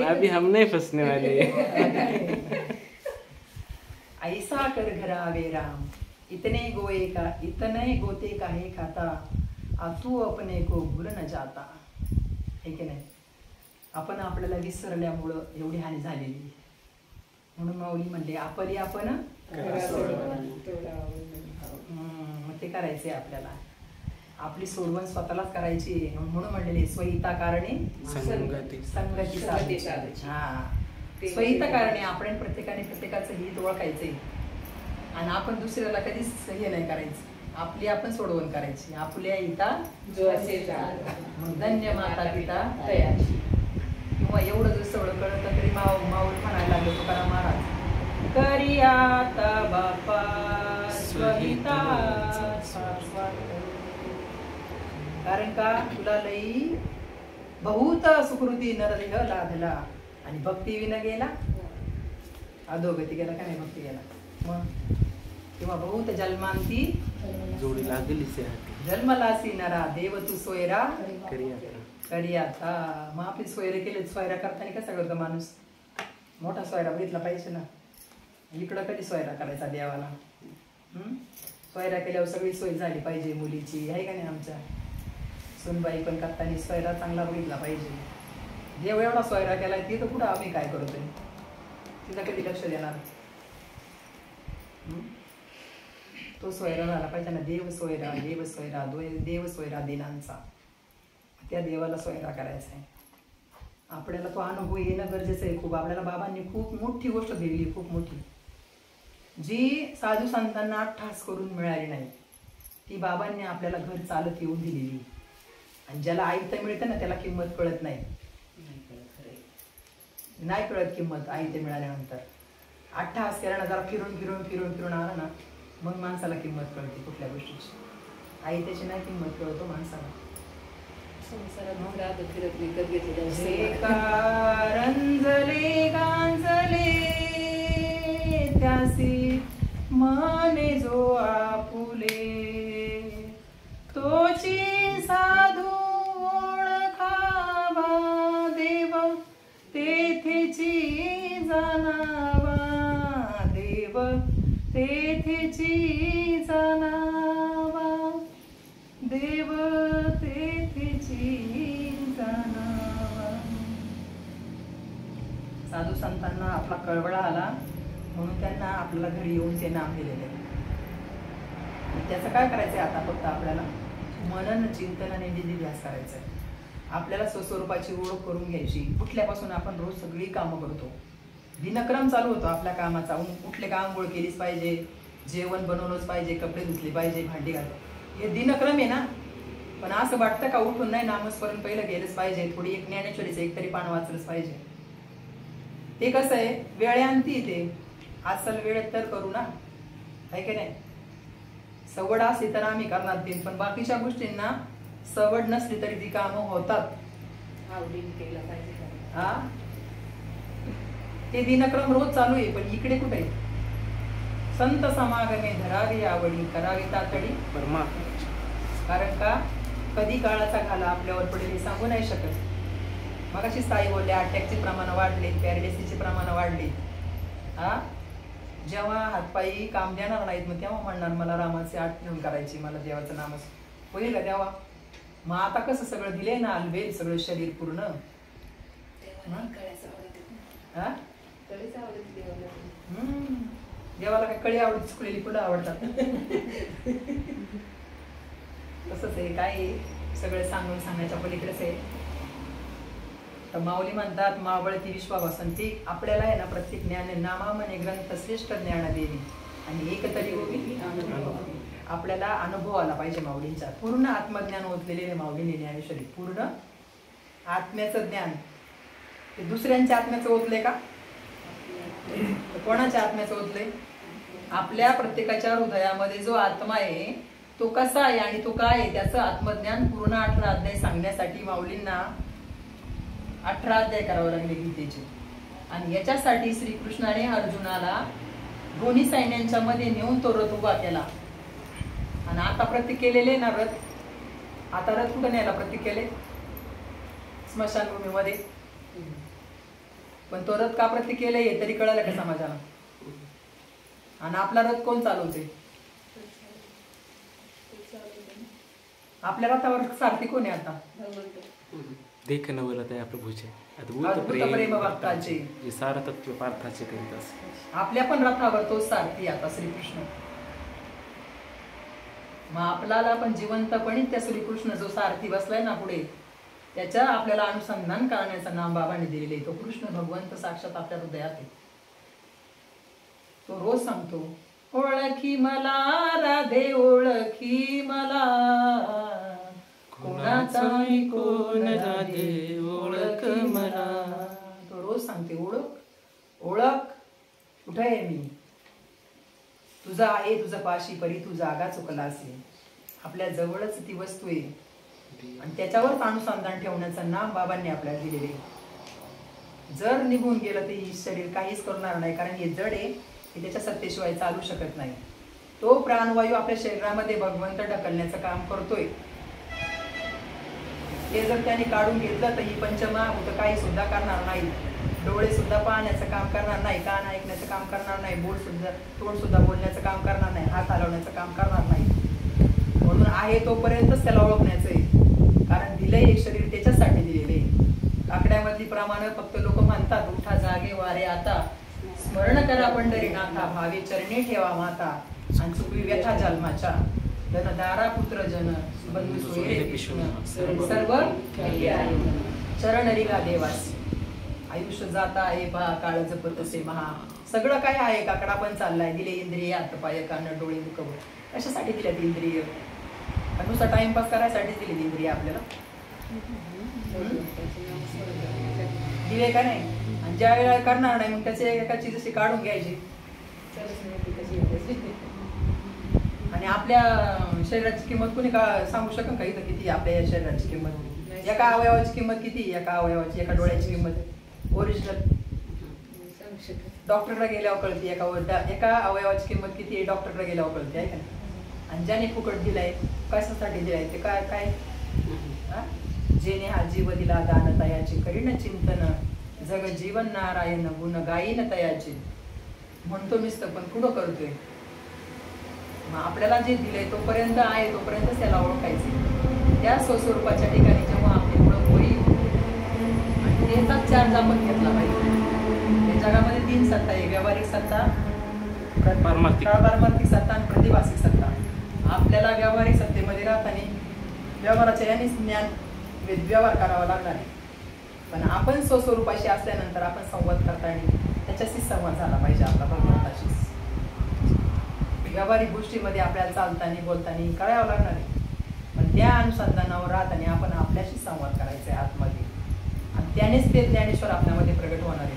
अभी हम नहीं फंसने वाले. ऐसा कर घरावे राम इतने गोते का हे खाता, तू अपने को भूल न जाता. हे की नाही? आपण आपल्याला विसरल्यामुळं एवढी हानी झालेली. म्हणून माऊली म्हणले आपली आपण मग ते करायचे आपल्याला. आपली सोडवण स्वतःलाच करायची. म्हणून म्हणलेले स्वहिता कारणे संगती साधे. हा, स्वहिता कारणे आपण प्रत्येकाचं हित ओळखायचे आणि आपण दुसऱ्याला कधीच हे नाही करायचं. आपली आपण सोडवण करायची. आपल्या हिता मग धन्य माता पिता तयाची. किंवा एवढं जर सगळं कळतं तरी माऊल म्हणायला लागलो तुकाराम महाराज, करियाता बापा स्वहिता. कारण का तुला लई बहुत सुकृती नरदेह लाधला आणि भक्ती विन गेला अधोगती गेला का नाही? भक्ती गेला मग. किंवा बहुत जन्मांती जोडी लागली जन्मलासी नरा देव तू सोयरा करियाता. मग आपली सोयरे केले. सोयरा करताना कसं करतो माणूस? मोठा सोयरा बघितला पाहिजे ना. इकडं कधी सोयरा करायचा देवाला? सोयरा केल्यावर सगळी सोय झाली पाहिजे मुलीची, आहे का नाही? आमच्या सुनबाई पण करताना सोयरा चांगला बघितला पाहिजे. देव एवढा सोयरा केलाय ती तर कुठं आम्ही काय करतोय तिला कधी लक्ष देणार. तो सोयरा झाला पाहिजे ना. देव सोयरा देव सोयरा दिनांचा. त्या देवाला सोयरा करायचा आहे. आपल्याला तो अनुभव येणं गरजेचं आहे खूप. आपल्याला बाबांनी खूप मोठी गोष्ट दिली, खूप मोठी, जी साधू संतांना ठास करून मिळाली नाही. ती बाबांनी आपल्याला घर चालत येऊन दिलेली. आणि ज्याला आयतं मिळतं ना त्याला किंमत कळत नाही. नाही कळत किंमत आयतं मिळाल्यानंतर. अट्टहास केला ना, जरा फिरून फिरून फिरून फिरून आला ना, मग माणसाला किंमत कळते कुठल्या गोष्टीची. आयत्याची नाही किंमत कळतो माणसाला. रंजले गांजले त्यासी मने जो आपुले, तोची साधू ओळखावा देव तेथेची जाणावा, देव तेथेची जाणावा, देव तेथेची जाणावा. साधू संतांना आपला कळवळा आला म्हणून त्यांना आपल्याला घरी येऊन ते नाम दिलेले आहे. त्याचं काय करायचंय आता? फक्त आपल्याला मनन चिंतन आणि निधिध्यास करायचं आहे. आपल्याला स्वस्वरूपाची ओळख करून घ्यायची. उठल्यापासून आपण रोज सगळी कामं करतो. दिनक्रम चालू होतो आपल्या कामाचा. उठले का आंघोळ केलीच पाहिजे, जेवण बनवलंच पाहिजे, कपडे धुतले पाहिजे, भांडी घाल, हे दिनक्रम आहे ना. पण असं वाटतं का उठून नाही नामस्मरण पहिलं गेलंच पाहिजे, थोडी एक ज्ञानेश्वरीचं एक तरी पान वाचलंच पाहिजे. ते कसं आहे, वेळेअंती ते असल वेळेत तर करू ना, आहे की नाही. सवड असली तर आम्ही करणार ते, पण बाकीच्या गोष्टींना सवड नसली तरी ती कामं होतात. आवडीने केलं पाहिजे. हा, ते दिनक्रम रोज चालू आहे. पण इकडे कुठे संत समागमे धरावी आवडी, करावी तातडी परमा. कारण का कधी काळाचा घाला आपल्यावर पडेल हे सांगू नाही शकत. मगाशी ताई बोलल्या अटॅकचे प्रमाण वाढले, पॅरालिसिसचे प्रमाण वाढले. हा, जेव्हा हातपायी काम देणार नाहीत मग तेव्हा म्हणणार मला रामाची आठवण करायची, मला देवाचं नामच होईल का तेव्हा. मग आता कसं सगळं दिले ना, अलबेल सगळं शरीर पूर्ण. देवाला काय कळी आवडत, चुकलेली फुलं आवडतात. तसंच आहे, काय सगळं सांगून सांगण्याच्या पलीकडेच आहे. तर माऊली म्हणतात मावळती विश्वावसंती. आपल्याला आहे ना प्रत्येक ज्ञान नामा म्हणे ग्रंथ श्रेष्ठ ज्ञान देणे आणि एक तरी गोवी. आपल्याला अनुभव आला पाहिजे माऊलींचा. पूर्ण आत्मज्ञान ओतलेले माऊलीने ज्ञानेश्वरी. पूर्ण आत्म्याचं ज्ञान. ते दुसऱ्यांच्या आत्म्याचं ओतले का? कोणाच्या आत्म्याचं ओतले? आपल्या प्रत्येकाच्या हृदयामध्ये जो आत्मा आहे तो कसा आहे आणि तो काय आहे त्याचं आत्मज्ञान पूर्ण 18 अध्याय सांगण्यासाठी माऊलींना 18 अध्याय करावं लागले गीतेचे. आणि याच्यासाठी श्रीकृष्णाने अर्जुनाला दोन्ही सैन्यांच्या मध्ये नेऊन तो रथ उभा केला. आणि आता प्रतीक केलेले ना रथ, आता रथ कुठं न्यायला प्रतीक केले? स्मशानभूमीमध्ये. पण तो रथ का प्रतीक केले हे तरी कळालं का समाजाला? आणि आपला रथ कोण चालवते? आपल्या रथावर सारथी कोण आहे आता? देख नवलत आहे प्रभूचे अद्भुत प्रेम भक्ताचे, जे सार तत्व पार्थाचे करीत असे. आपल्या पण रथावर तो सारथी आता श्रीकृष्ण. मग आपल्याला पण जिवंतपणे त्या श्रीकृष्ण जो सारथी बसलाय ना पुढे, त्याच्या आपल्याला अनुसंधान करण्याचं नाम बाबांनी दिलेले. तो कृष्ण भगवंत साक्षात आपल्या हृदयात आहे. तो रोज सांगतो ओळखी मला राधे ओळखी मला, कोणाचा कोण राधे ओळख मला. तो रोज सांगते ओळख ओळख कुठे आहे मी, तुझा आहे तुझा पाशी परी तू जागा चुकलासी. आपल्या जवळच ती वस्तू आहे आणि त्याच्यावरच अनुसंधान ठेवण्याचं नाम बाबांनी आपल्याला दिलेले. जर निघून गेलं तर ही शरीर काहीच करणार नाही, कारण हे जड आहे, हे त्याच्या सत्तेशिवाय चालू शकत नाही. तो प्राणवायू आपल्या शरीरामध्ये भगवंत ढकलण्याचं काम करतोय. ते जर त्याने काढून घेतलं तर ही पंचमहाभूत काही सुद्धा करणार नाही. डोळे सुद्धा पाहण्याचं काम करणार नाही, कान ऐकण्याचं काम करणार नाही, तोंड सुद्धा बोलण्याचं काम करणार नाही, हात हलवण्याचं काम करणार नाही. म्हणून आहे तोपर्यंतच त्याला ओळखण्याचं आहे, कारण दिलंय एक शरीर त्याच्यासाठी दिलेले. आकड्यामधली प्रमाण फक्त लोक म्हणतात, उठा जागे वारे आता, स्मरण करा पंढरीनाथा, भावे चरणी ठेवा माता, आणि चुकवी व्यथा जन्माच्या, धनदारा पुत्र जन, बंधू सोयरे विष्णू, सर्व चरण रिगा देवास. आयुष्य जाता आहे पहा, काळ जपत असे महा. सगळं काय आहे, काकडा पण चाललाय. दिले इंद्रिय, हात पाय कान डोळे मुख. कशासाठी दिल्यात इंद्रिय? नुसता टाइमपास करायसाठी दिली इंद्रिय आपल्याला. दिले का नाही? आणि ज्या वेळेला करणार नाही मग त्याची एकाची जशी काढून घ्यायची. आणि आपल्या शरीराची किंमत कोणी का सांगू शकन का इथं किती आपल्या या शरीराची किंमत? एका अवयवाची किंमत किती? एका अवयवाची, एका डोळ्याची किंमत ओरिजिनल डॉक्टरकडे गेल्यावर कळते. एका अवयवाची किंमत किती आहे डॉक्टरकडे गेल्यावर कळते, आहे का? आणि ज्याने फुकट दिलाय, कशासाठी दिलाय ते काय काय? जेने हा जीव दिला दान तयाचे, करीन चिंतन जग जीवन नारायण, गुण गायीन तयाचे. म्हणतो नुसतं पण पुढं करतोय. मग आपल्याला जे दिलंय तोपर्यंत आहे, तोपर्यंतच त्याला ओळखायचं. त्या स्वस्वरूपाच्या ठिकाणी जेव्हा आपली ओळख होईल आणि त्याचाच चार्ज आपण घेतला पाहिजे. या जगामध्ये 3 सत्ता आहे, व्यवहारिक सत्ता, पारमार्थिक सत्ता आणि प्रतिभासिक सत्ता. आपल्याला व्यवहारिक सत्तेमध्ये राहताना व्यवहाराच्या यानेच ज्ञान व्यवहार करावा लागणार आहे. पण आपण स्वस्वरूपाशी असल्यानंतर आपण संवाद करताना त्याच्याशी संवाद झाला पाहिजे आपला भगवंताशी. व्यावहारिक गोष्टीमध्ये आपल्याला चालताना बोलताना करावं लागणार आहे. पण त्या अनुसंधानावर राहताना आपण आपल्याशी संवाद करायचा आहे आतमध्ये. आणि त्यानेच ते ज्ञानेश्वर आपल्यामध्ये प्रगट होणार आहे.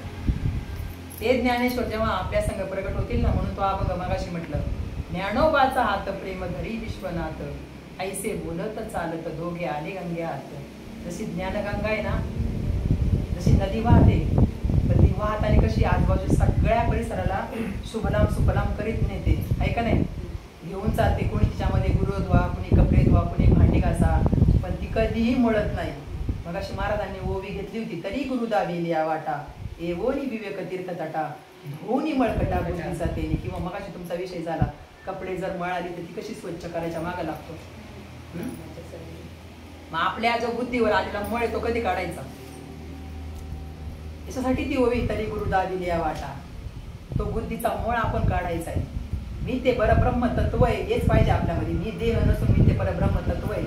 ते ज्ञानेश्वर जेव्हा आपल्या संग प्रगट होतील ना, म्हणून तो अभंग मगाशी म्हटलं, ज्ञानोबाचा हात प्रेम धरी विश्वनाथ, ऐसे बोलत चालत दोघे आले गंगे हात. जशी ज्ञानगंगा आहे ना, जशी नदी वाहते, पण ती वाहताना कशी आजूबाजू सगळ्या परिसराला शुभलाम सुफलाम करीत नेते, आहे का नाही? घेऊन चालते. कोणी तिच्यामध्ये गुरु धुवा, कोणी कपडे धुवा, कोणी भांडी घासा, पण ती कधीही मळत नाही. मग अशी महाराजांनी ओवी घेतली होती, तरी गुरु दाबेली या वाटा, एवोनी विवेक तीर्थ तटा, धुनी मळकटा बुद्धीचा तेने. किंवा मग अशी तुमचा विषय झाला, कपडे जर मळाली तर ती कशी स्वच्छ करायच्या मागे लागतो. मग आपल्या जो बुद्धीवर आलेला मळ तो कधी काढायचा? याच्यासाठी ती ओवी, तरी गुरु दाबेली या वाटा. तो बुद्धीचा मळ आपण काढायचा आहे. मी ते परब्रह्म तत्व आहे हेच पाहिजे आपल्यामध्ये. मी देह नसून मी ते परब्रह्म तत्व आहे.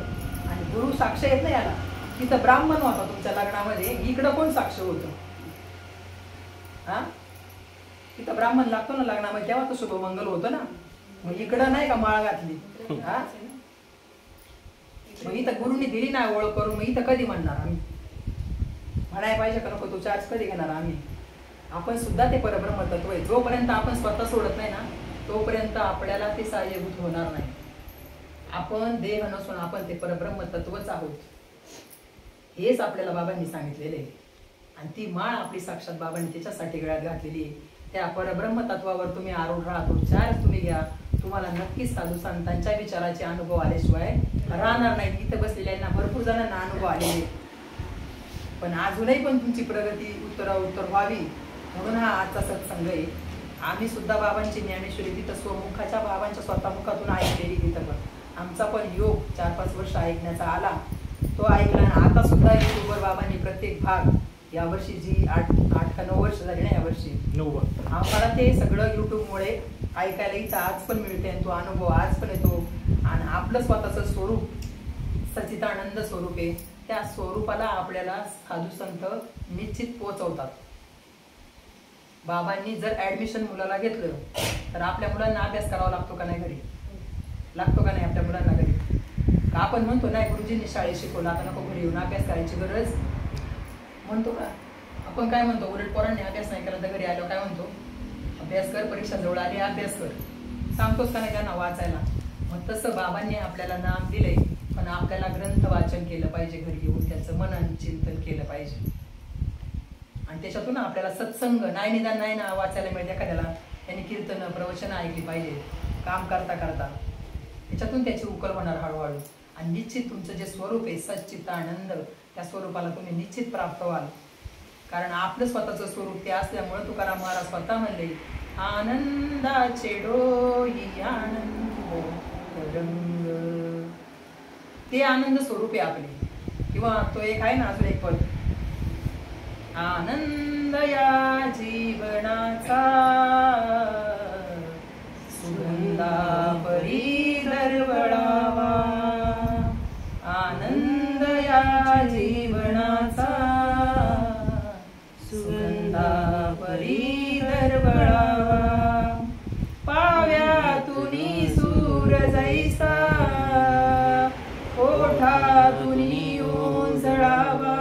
आणि गुरु साक्ष येत नाही याला. तिथं ब्राह्मण होता तुमच्या लग्नामध्ये, इकडं कोण साक्ष होतं? हा, तिथं ब्राह्मण लागतो ना लग्नामध्ये, तेव्हा तो शुभमंगल होतं ना. मग इकडं नाही का माळ घातली? हा, मग इथं गुरुनी दिली नाही ओळख करून, मग इथं कधी म्हणणार आम्ही? म्हणायला पाहिजे का नको? तो चार्ज कधी घेणार आम्ही? आपण सुद्धा ते परब्रह्म तत्व आहे. जोपर्यंत आपण स्वतः सोडत नाही ना, तोपर्यंत आपल्याला ते सहाय्यभूत होणार नाही. आपण देह नसून आपण ते परब्रह्म तत्वच आहोत, हेच आपल्याला बाबांनी सांगितलेले आहे. आणि ती माळ आपली साक्षात बाबांनी त्याच्यासाठी गळ्यात घातलेली आहे. त्या परब्रह्म तत्वावर तुम्ही आरूढ राहा, तो चार्ज तुम्ही घ्या. तुम्हाला नक्कीच साधू संतांच्या विचाराचे अनुभव आल्याशिवाय राहणार नाही. इथं बसलेल्यांना भरपूर जणांना अनुभव आलेले, पण अजूनही पण तुमची प्रगती उत्तर व्हावी म्हणून हा आजचा सत्संग आहे. आम्ही सुद्धा बाबांची ज्ञानेश्वरी तिथं स्वमुखाच्या बाबांच्या स्वतः मुखातून ऐकलेली. तिथं पण आमचा पण योग 4-5 वर्ष ऐकण्याचा आला, तो ऐकला. आणि आता सुद्धा युट्यूबवर बाबांनी प्रत्येक भाग, यावर्षी जी 8 का 9 वर्ष झाली ना, यावर्षी 9, आम्हाला ते सगळं युट्यूबमुळे ऐकायला इथं आज पण मिळते. आणि तो अनुभव आज पण येतो. आणि आपलं स्वतःचं स्वरूप सच्चिदानंद स्वरूप आहे. त्या स्वरूपाला आपल्याला साधू संत निश्चित पोहोचवतात. बाबांनी जर ऍडमिशन मुलाला घेतलं तर आपल्या मुलांना अभ्यास करावा लागतो का नाही घरी? लागतो का नाही आपल्या मुलांना घरी? का आपण म्हणतो नाही गुरुजींनी शाळेत शिकवलं, आता नको घरी येऊन अभ्यास करायची गरज, म्हणतो का? आपण काय म्हणतो? उलट पोरांनी अभ्यास नाही केला तर घरी आलो काय म्हणतो? अभ्यास कर, परीक्षा जवळ आली अभ्यास कर, सांगतोच का नाही त्यांना वाचायला? मग तसं बाबांनी आपल्याला नाम दिलंय, पण आपल्याला ग्रंथ वाचन केलं पाहिजे घरी येऊन, त्याचं मनन चिंतन केलं पाहिजे. आणि त्याच्यातून आपल्याला सत्संग नाही निदान नाही ना वाचायला मिळते एखाद्याला, त्यांनी कीर्तन प्रवचन ऐकली पाहिजे काम करता करता. त्याच्यातून त्याची उकल होणार हळूहळू. आणि निश्चित तुमचं जे स्वरूप आहे सच्चित आनंद, त्या स्वरूपाला तुम्ही निश्चित प्राप्त व्हाल. कारण आपलं स्वतःचं स्वरूप ते असल्यामुळे तुकाराम महाराज स्वतः म्हणले, आनंदाचे डोई आनंद रंग. ते आनंद स्वरूप आहे आपले. किंवा तो एक आहे ना अजून एक पद, आनंद या जीवनाचा सुगंधा परी दरवळावा, आनंद या जीवनाचा सुगंधा परी दरवळावा, पाव्यातुनी सूर जैसा ओठातुनी येऊन जळावा,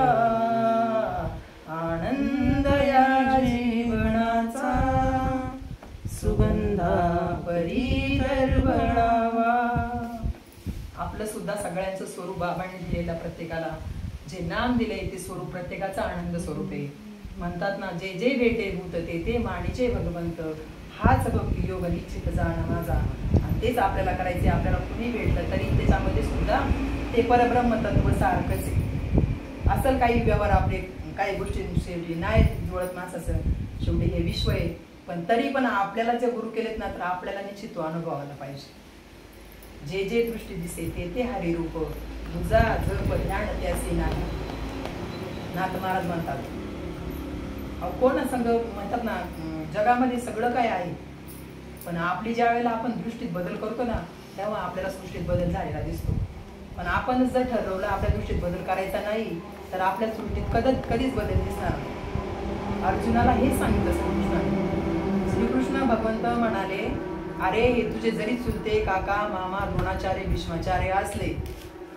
आनंद या जीवनाचा सुगंधा परी दरवळावा. आपलं सुद्धा सगळ्यांचं स्वरूप बाबांनी दिलेलं, प्रत्येकाला जे नाम दिले ते स्वरूप प्रत्येकाचा आनंद स्वरूप आहे. म्हणतात ना, जे जे भेटे भूत ते मानिचे भगवंत, हाच भक्ती योग निश्चित जाण माझा. आणि तेच आपल्याला करायचे. आपल्याला कुणी भेटलं तरी त्याच्यामध्ये सुद्धा ते परब्रह्म तत्व सारखंच आहे. असं काही व्यवहार आपले काही गोष्टी शेवटी नाही जुळत माणसाचं, शेवटी हे विश्व आहे. पण तरी पण आपल्याला जे गुरु केलेत ना, तर आपल्याला निश्चित तो अनुभवायला पाहिजे. जे जे दृष्टी दिसे ते हरिरूप, तुझा जप ध्यान त्याचे नाही. नाथ महाराज म्हणतात, कोण संग म्हणतात ना, जगामध्ये सगळं काय आहे, पण आपली ज्या वेळेला आपण दृष्टीत बदल करतो ना, तेव्हा आपल्याला सृष्टीत बदल झालेला दिसतो. पण आपणच जर ठरवलं आपल्या दृष्टीत बदल करायचा नाही, तर आपल्या सृष्टीत कधीच बदल दिसणार. अर्जुनाला हेच सांगितलं श्रीकृष्णाने. श्रीकृष्ण भगवंत म्हणाले, अरे हे तुझे जरी चुलते काका मामा द्रोणाचार्य भीष्माचार्य असले,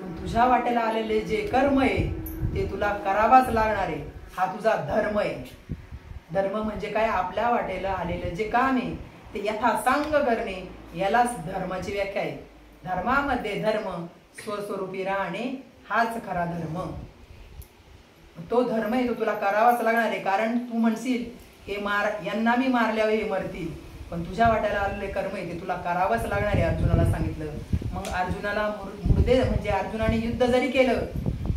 पण तुझ्या वाट्याला आलेले जे कर्म आहे ते तुला करावाच लागणार आहे. हा तुझा धर्म आहे. धर्म म्हणजे काय? आपल्या वाटेला आलेलं जे काम आहे ते यथासांग करणे, यालाच धर्माची व्याख्या आहे. धर्मामध्ये धर्म स्वस्वरूपी राहणे हाच खरा धर्म. तो धर्म आहे, तो तुला करावाच लागणार आहे. कारण तू म्हणशील हे यांना मी मारल्यावर हे मरतील, पण तुझ्या वाट्याला आलेले कर्म आहे ते तुला करावंच लागणार आहे. अर्जुनाला सांगितलं. मग अर्जुनाला मुर्दे म्हणजे अर्जुनाने युद्ध जरी केलं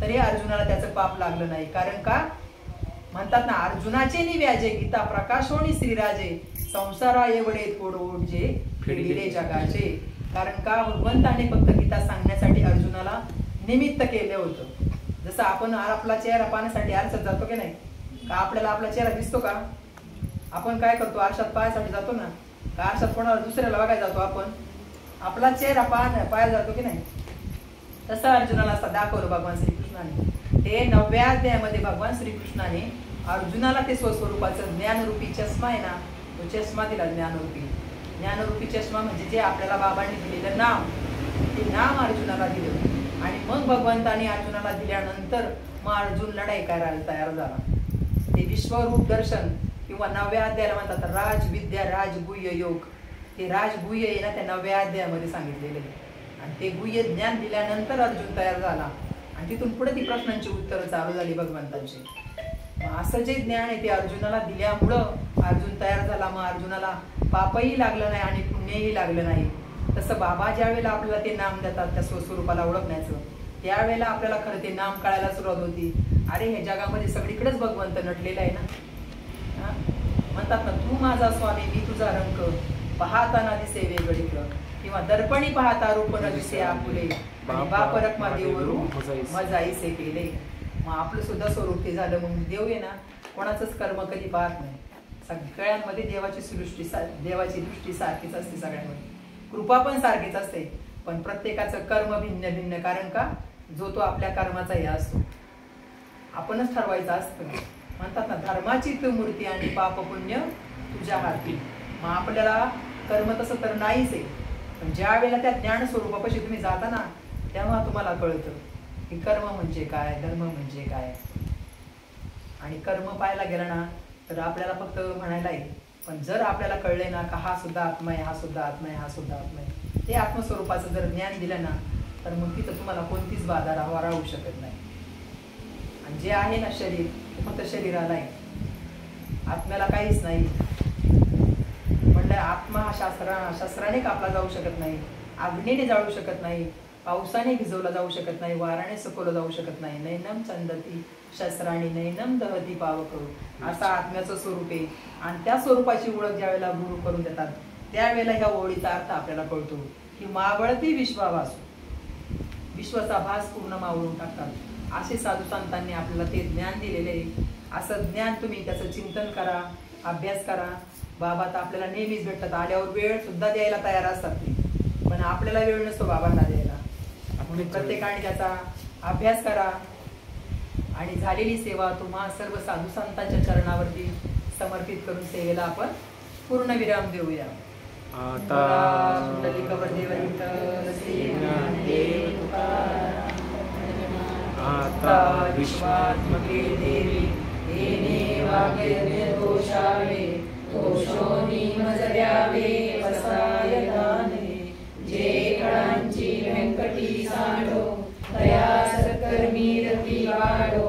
तरी अर्जुनाला त्याचं पाप लागलं नाही. कारण का? म्हणतात ना, अर्जुनाचे निव्याजे गीता प्रकाशोनी श्रीराजे, संसारा एवढे थोडोड जे फिरले जगाचे. कारण का? भगवंताने फक्त गीता सांगण्यासाठी अर्जुनाला निमित्त केलं होतं. जसं आपण आपला चेहरा पाहण्यासाठी आरशात जातो की नाही, का आपल्याला आपला चेहरा दिसतो का? आपण काय करतो? आरशात पाहायसाठी जातो ना, का आरशात कोणाला दुसऱ्याला बघायला जातो? आपण आपला चेहरा पाहायला जातो की नाही? तसं अर्जुनाला असं दाखवलं भगवान श्रीकृष्णाने. ते 9व्या अध्यायामध्ये भगवान श्रीकृष्णाने अर्जुनाला ते स्वस्वरूपाचं ज्ञानरूपी चष्मा आहे ना, तो चष्मा दिला. ज्ञानरूपी चष्मा म्हणजे जे आपल्याला बाबांनी दिलेलं नाम, ते नाम अर्जुनाला दिलं. आणि मग भगवंताने अर्जुनाला दिल्यानंतर मग अर्जुन लढाई करायला तयार झाला. ते विश्वरूप दर्शन किंवा 9व्या अध्यायाला म्हणतात राजविद्या राजगुह्य योग. ते राजगुह्य आहे ना, त्या 9व्या अध्यायामध्ये सांगितलेले आहे. आणि ते गुह्य ज्ञान दिल्यानंतर अर्जुन तयार झाला. आणि तिथून पुढे ती प्रश्नांची उत्तरं चालू झाली भगवंतांची. असं जे ज्ञान आहे ते अर्जुनाला दिल्यामुळं अर्जुन तयार झाला. मग अर्जुनाला पापही लागलं नाही आणि पुण्यही लागलं नाही. तसं बाबा ज्या वेळेला आपल्याला ते नाम देतात त्या स्वस्वरूपाला ओळखण्याचं, त्यावेळेला आपल्याला खरं ते नाम कळायला सुरुवात होती. अरे हे जगामध्ये सगळीकडेच भगवंत नटलेला आहे ना. म्हणतात ना, तू माझा स्वामी मी तुझा रंग, पाहताना दिसे वेगळीकडं, किंवा दर्पणी पाहता रूप न दिसे आपुले, बापरक देवरू मजाईसे केले. मग आपलं सुद्धा स्वरूप ते झालं. मग देव आहे ना, कोणाचंच कर्म कधी पाहत नाही. सगळ्यांमध्ये देवाची दृष्टी सारखीच असते. सगळ्यांमध्ये कृपा पण सारखीच असते. पण प्रत्येकाचं कर्म भिन्न भिन्न. कारण का? जो तो आपल्या कर्माचा हे असतो, आपणच ठरवायचं असतं. म्हणतात ना, धर्माची तू मूर्ती आणि पाप पुण्य तुझ्या हाती. मग आपल्याला कर्म तसं तर नाहीच आहे. पण ज्या वेळेला त्या ज्ञान स्वरूपापाशी तुम्ही जाता ना, तेव्हा तुम्हाला कळतं की कर्म म्हणजे काय, धर्म म्हणजे काय. आणि कर्म पाहायला गेला ना तर आपल्याला फक्त म्हणायला आहे. पण जर आपल्याला कळले ना का हा सुद्धा आत्मा आहे, हा सुद्धा आत्मा आहे, हा सुद्धा आत्मा आहे, ते आत्मस्वरूपाचं जर ज्ञान दिलं ना, तर मग तिथं तुम्हाला कोणतीच बाधा राहू शकत नाही. आणि जे आहे ना शरीर, ते फक्त शरीराला आहे, आत्म्याला काहीच नाही. म्हणलं आत्मा हा शास्त्राने कापला जाऊ शकत नाही, अग्नीने जाळू शकत नाही, पावसाने भिजवला जाऊ शकत नाही, वाराने सुकवलं जाऊ शकत नाही. नैनम चंदती शस्त्राणी नैनम दहती पावक, असं आत्म्याचं स्वरूप आहे. आणि त्या स्वरूपाची ओळख ज्या वेळेला गुरु करून देतात त्यावेळेला ह्या ओळीचा अर्थ आपल्याला कळतो की मावळती विश्वाभासू, विश्वाचा भास पूर्ण मावळून टाकतात. असे साधू संतांनी आपल्याला ते ज्ञान दिलेले आहे. असं ज्ञान तुम्ही त्याचं चिंतन करा, अभ्यास करा. बाबा तर आपल्याला नेहमीच भेटतात, आल्यावर वेळ सुद्धा द्यायला तयार असतात ते, पण आपल्याला वेळ नसतो बाबांना द्यायला. म्हणून प्रत्येकाने त्याचा अभ्यास करा आणि झालेली सेवा तुम्हा सर्व साधू संतांच्या चरणावरती समर्पित करून सेवेला आपण पूर्ण विराम देऊया. आता आता विश्वात्मके देवी येणे वाक्य दोषावे दोषोनी मजर्यावे वसाय दाने जे कळांची व्यंकटी सांडो दया सकर्मी रती वाढो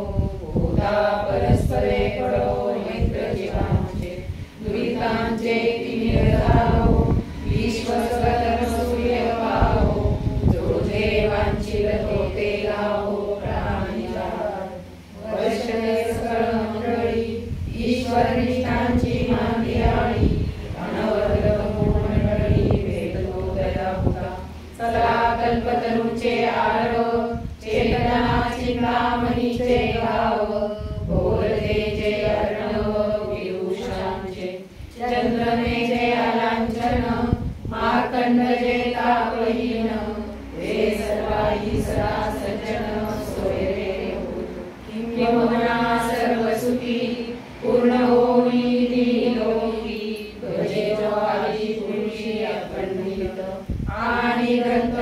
होता परस्परे पडो मैत्र जीवांचे दुरितांचे तिनिर्धावो विश्वस्वतन सूर्य पाहो जो देवांची लतो ते लावो ईश्वर निष्ठांची मांदियाळी अनवरत मंडळी भेदो दया होता चला कल्पतरूचे आरव चेतना चिंतामणीचे गाव बोलतेचे अर्णव विभूषांचे चंद्रमेचे अलांछन मार्कंड जे तापहीन हे सर्वाही सदा सज्जन सोयरे किंबहुना सर्वसुखी पूर्ण होई लोकी भजे ज्वारी पुरुषी अखंडित आणि ग्रंथ